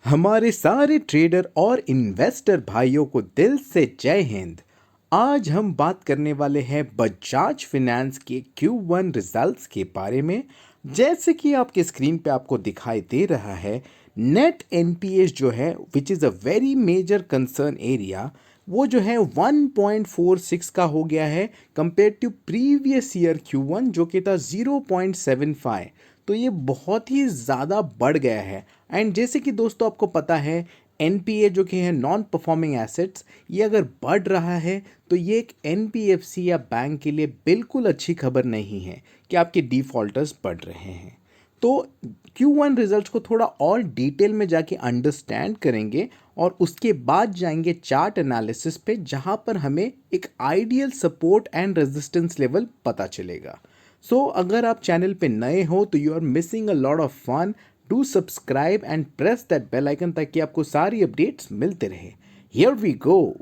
हमारे सारे ट्रेडर और इन्वेस्टर भाइयों को दिल से जय हिंद। आज हम बात करने वाले हैं बजाज फाइनेंस के Q1 रिजल्ट्स के बारे में। जैसे कि आपके स्क्रीन पे आपको दिखाई दे रहा है, नेट एनपीएस जो है which is a very major concern area, वो जो है 1.46 का हो गया है compare to previous year Q1 जो कि था 0.75। तो ये बहुत ही ज़्यादा बढ़ गया है। एंड जैसे कि दोस्तों आपको पता है, एनपीए जो कि है नॉन परफॉर्मिंग एसेट्स, ये अगर बढ़ रहा है तो ये एक एनपीएफसी या बैंक के लिए बिल्कुल अच्छी खबर नहीं है कि आपके डिफ़ॉल्टर्स बढ़ रहे हैं। तो Q1 रिजल्ट्स को थोड़ा और डिटेल में जाके अंडरस्टैंड करेंगे और उसके बाद जाएंगे चार्ट एनालिसिस पे, जहां पर हमें एक ideal support and resistance level पता चलेगा। सो अगर आप चैनल पे नए हो तो you are missing a lot of fun. Do subscribe and press that bell icon ताकि आपको सारी अपडेट्स मिलते रहे। Here we go.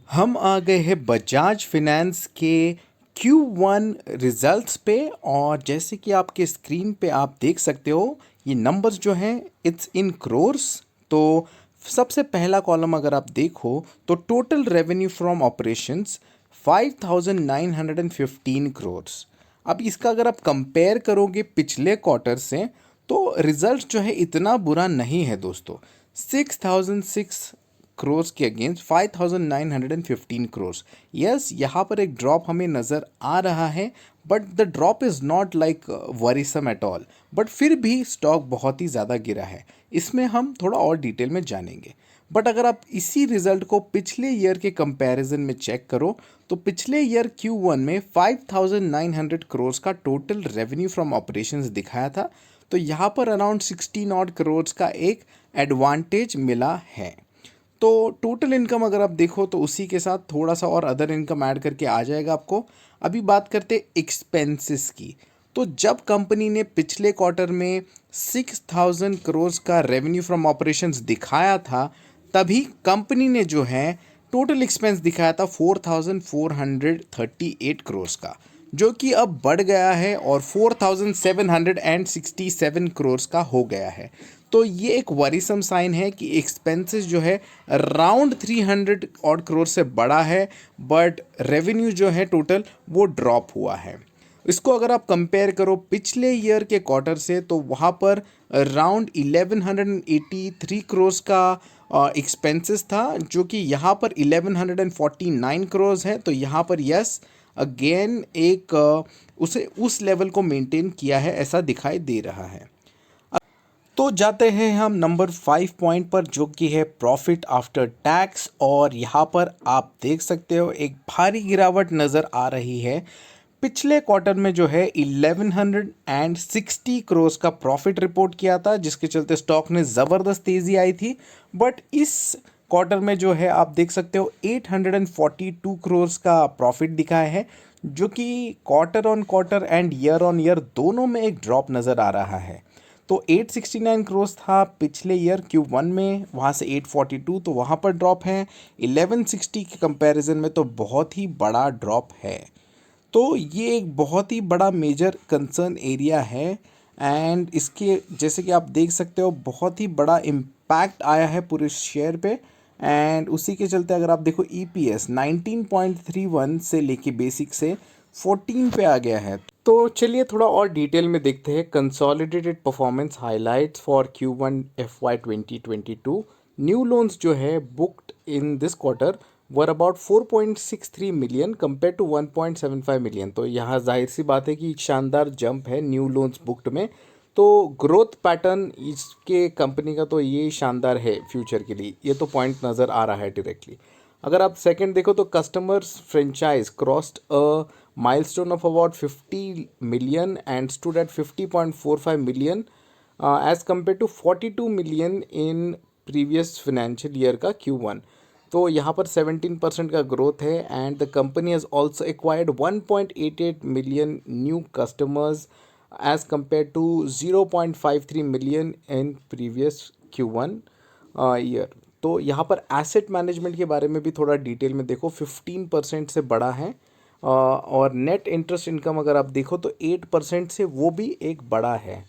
हम आ गए हैं बजाज फाइनेंस के Q1 रिजल्ट्स पे, और जैसे कि आपके स्क्रीन पे आप देख सकते हो, ये नंबर्स जो हैं इट्स इन क्रोर्स। तो सबसे पहला कॉलम अगर आप देखो तो total revenue from operations 5,915 crores. अब इसका अगर आप कंपेयर करोगे पिछले क्वार्टर से तो रिजल्ट जो है इतना बुरा नहीं है दोस्तों। 6,006 क्रोर्स के अगेंस्ट 5,915 क्रोर्स। यस, यहाँ पर एक ड्रॉप हमें नज़र आ रहा है, but the drop is not like worrisome at all. But फिर भी स्टॉक बहुत ही ज़्यादा गिरा है, इसमें हम थोड़ा और डिटेल में जानेंगे। बट अगर आप इसी रिजल्ट को पिछले ईयर के कंपैरिजन में चेक करो तो पिछले ईयर Q1 में 5,900 करोड़ का टोटल रेवेन्यू फ्रॉम ऑपरेशंस दिखाया था। तो यहाँ पर अराउंड 16 ऑड करोड़ का एक एडवांटेज मिला है। तो टोटल इनकम अगर आप देखो तो उसी के साथ थोड़ा सा और अदर इनकम ऐड करके आ जाएगा आपको। अभी बात करते एक्सपेंसेस की। तो जब कंपनी ने पिछले क्वार्टर में 6,000 करोड़ का रेवेन्यू फ्रॉम ऑपरेशंस दिखाया था, तभी कंपनी ने जो है टोटल एक्सपेंस दिखाया था 4,438 करोड़ का, जो कि अब बढ़ गया है और 4,767 करोड़ का हो गया है। तो ये एक वरीसम साइन है कि एक्सपेंसेस जो है अराउंड 300 और करोड़ से बड़ा है, बट रेवेन्यू जो है टोटल वो ड्रॉप हुआ है। इसको अगर आप कंपेयर करो पिछले ईयर के क्वार्टर से तो वहाँ पर अराउंड 1183 करोड़ का एक्सपेंसेस था, जो कि यहाँ पर 1149 करोड़ है। तो यहाँ पर यस अगेन एक उसे उस लेवल को मेंटेन किया है ऐसा दिखाई दे रहा है। तो जाते हैं हम नंबर 5 पॉइंट पर, जो कि है प्रॉफिट आफ्टर टैक्स। और यहाँ पर आप देख सकते हो एक भारी गिरावट नज़र आ रही है। पिछले क्वार्टर में जो है 1160 करोड़ का प्रॉफिट रिपोर्ट किया था, जिसके चलते स्टॉक में ज़बरदस्त तेज़ी आई थी। बट इस क्वार्टर में जो है आप देख सकते हो 842 करोड़ का प्रॉफिट दिखाया है, जो कि quarter on quarter and year on year दोनों में एक ड्रॉप नज़र आ रहा है। तो 869 करोड़ था पिछले ईयर Q1 में, वहाँ से 842, तो वहाँ पर ड्रॉप है। 1160 के कंपैरिजन में तो बहुत ही बड़ा ड्रॉप है। तो ये एक बहुत ही बड़ा मेजर कंसर्न एरिया है। एंड इसके जैसे कि आप देख सकते हो बहुत ही बड़ा इम्पैक्ट आया है पूरे शेयर पे। एंड उसी के चलते अगर आप देखो EPS 19.31 से लेके बेसिक से 14 पे आ गया है। तो चलिए थोड़ा और डिटेल में देखते हैं consolidated performance highlights for Q1 FY 2022। New loans जो है booked in this quarter were about 4.63 million compare to 1.75 million. तो यहाँ जाहिर सी बात है कि शानदार जंप है न्यू लोन्स बुक्ड में। तो ग्रोथ पैटर्न इसके कंपनी का तो ये शानदार है फ्यूचर के लिए, ये तो पॉइंट नज़र आ रहा है डायरेक्टली। अगर आप सेकंड देखो तो customers franchise crossed a milestone of about 50 million and stood at 50.45 million as compared to 42 million in previous financial year का Q1। तो यहाँ पर 17% का ग्रोथ है। And the company has also acquired 1.88 million new customers as compared to 0.53 million in previous Q1 year. तो यहाँ पर asset management के बारे में भी थोड़ा डिटेल में देखो, 15% से बड़ा है। और नेट इंटरेस्ट इनकम अगर आप देखो तो 8% से वो भी एक बड़ा है।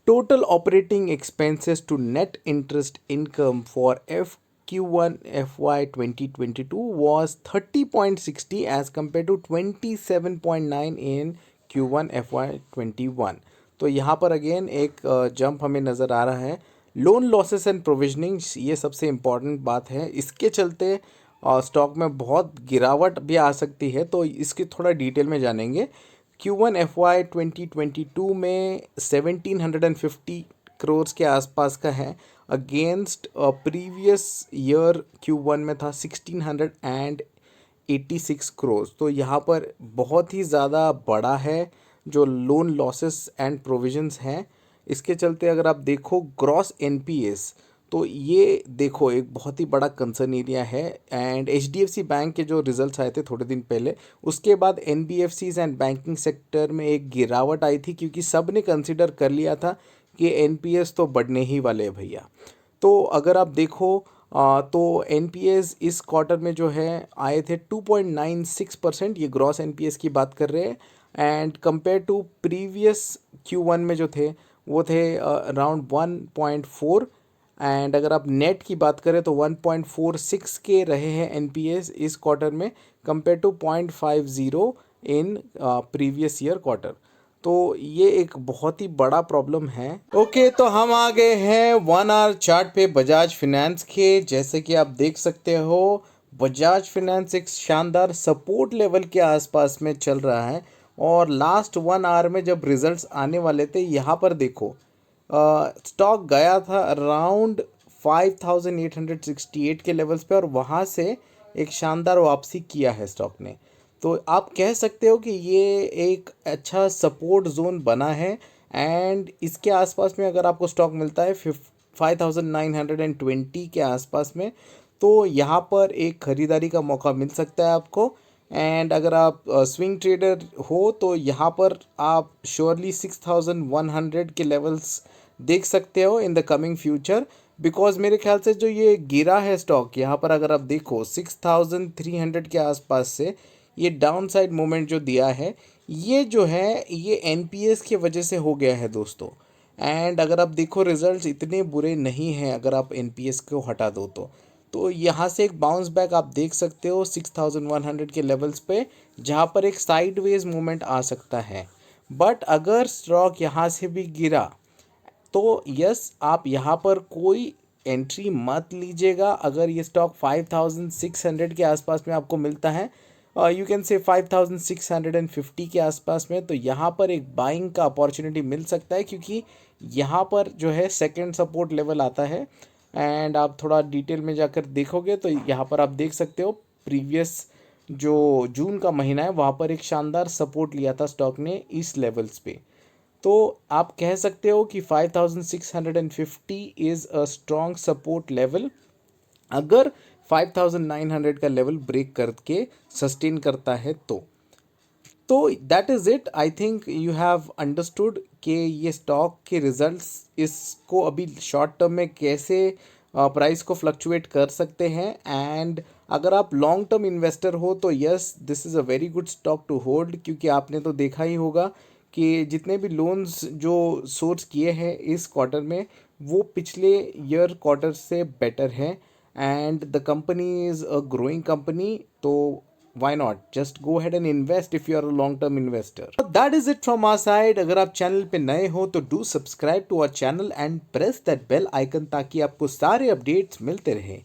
Total operating expenses to net interest income for FQ1 FY 2022 was 30.60 as compared to 27.9 in Q1 FY 21। तो यहाँ पर अगेन एक जंप हमें नज़र आ रहा है। लोन लॉसेस एंड प्रोविजनिंग, ये सबसे इम्पॉर्टेंट बात है। इसके चलते स्टॉक में बहुत गिरावट भी आ सकती है, तो इसकी थोड़ा डिटेल में जानेंगे। Q1 FY 2022 में 1750 करोड़ के आसपास का है, अगेंस्ट प्रीवियस ईयर Q1 में था 1686 करोड़। तो यहाँ पर बहुत ही ज़्यादा बड़ा है जो लोन लॉसेस एंड प्रोविजंस हैं। इसके चलते अगर आप देखो ग्रॉस एनपीएस, तो ये देखो एक बहुत ही बड़ा कंसर्न एरिया है। एंड एचडीएफसी बैंक के जो रिजल्ट्स आए थे थोड़े दिन पहले, उसके बाद एनबीएफसीज एंड बैंकिंग सेक्टर में एक गिरावट आई थी, क्योंकि सब ने कंसिडर कर लिया था कि एनपीएस तो बढ़ने ही वाले हैं भैया। तो अगर आप देखो तो एनपीएस इस क्वार्टर में जो है आए थे 2.96%, ये ग्रॉस एनपीएस की बात कर रहे हैं। And compare to previous Q1 में जो थे वो थे अराउंड 1.4। एंड अगर आप नेट की बात करें तो 1.46 के रहे हैं एनपीएस इस क्वार्टर में, compare to 0.50 in previous year quarter. तो ये एक बहुत ही बड़ा प्रॉब्लम है। ओके, तो हम आ गए हैं 1 आवर चार्ट पे बजाज फिनेंस के। जैसे कि आप देख सकते हो, बजाज फिनेंस एक शानदार सपोर्ट लेवल के आसपास में चल रहा है। और लास्ट 1 आवर में जब रिजल्ट्स आने वाले थे, यहाँ पर देखो स्टॉक गया था अराउंड 5868 के लेवल्स पे, और वहाँ से एक शानदार वापसी किया है स्टॉक ने। तो आप कह सकते हो कि ये एक अच्छा सपोर्ट जोन बना है। एंड इसके आसपास में अगर आपको स्टॉक मिलता है 5920 के आसपास में, तो यहाँ पर एक ख़रीदारी का मौका मिल सकता है आपको। एंड अगर आप स्विंग ट्रेडर हो तो यहाँ पर आप श्योरली 6100 के लेवल्स देख सकते हो in the coming future. Because मेरे ख्याल से जो ये गिरा है स्टॉक, यहाँ पर अगर आप देखो 6300 के आसपास से ये डाउन साइड मोमेंट जो दिया है, ये जो है ये एनपीएस की वजह से हो गया है दोस्तों। एंड अगर आप देखो रिजल्ट्स इतने बुरे नहीं हैं अगर आप एनपीएस को हटा दो तो यहाँ से एक बाउंस बैक आप देख सकते हो 6100 के लेवल्स पे, जहाँ पर एक साइडवेज मूवमेंट आ सकता है। बट अगर स्टॉक यहाँ से भी गिरा तो यस, आप यहाँ पर कोई एंट्री मत लीजिएगा। अगर ये स्टॉक 5600 के आसपास में आपको मिलता है, यू कैन से 5650 के आसपास में, तो यहाँ पर एक बाइंग का अपॉर्चुनिटी मिल सकता है, क्योंकि यहाँ पर जो है सेकंड सपोर्ट लेवल आता है। एंड आप थोड़ा डिटेल में जाकर देखोगे तो यहाँ पर आप देख सकते हो प्रीवियस जो जून का महीना है वहाँ पर एक शानदार सपोर्ट लिया था स्टॉक ने इस लेवल्स पे। तो आप कह सकते हो कि 5650 is a strong support level. अगर 5900 का लेवल ब्रेक करके सस्टेन करता है तो that is it. I think you have understood कि ये स्टॉक के रिजल्ट्स इसको अभी शॉर्ट टर्म में कैसे प्राइस को फ्लक्चुएट कर सकते हैं। एंड अगर आप लॉन्ग टर्म इन्वेस्टर हो तो yes, this is a very good stock to hold, क्योंकि आपने तो देखा ही होगा कि जितने भी लोन्स जो सोर्स किए हैं इस क्वार्टर में वो पिछले ईयर क्वार्टर से बेटर है। And the company is a growing company, तो why not just go ahead and invest if you are a long term investor. So that is it from our side. अगर आप channel पे नए हो तो do subscribe to our channel and press that bell icon ताकि आपको सारे updates मिलते रहें।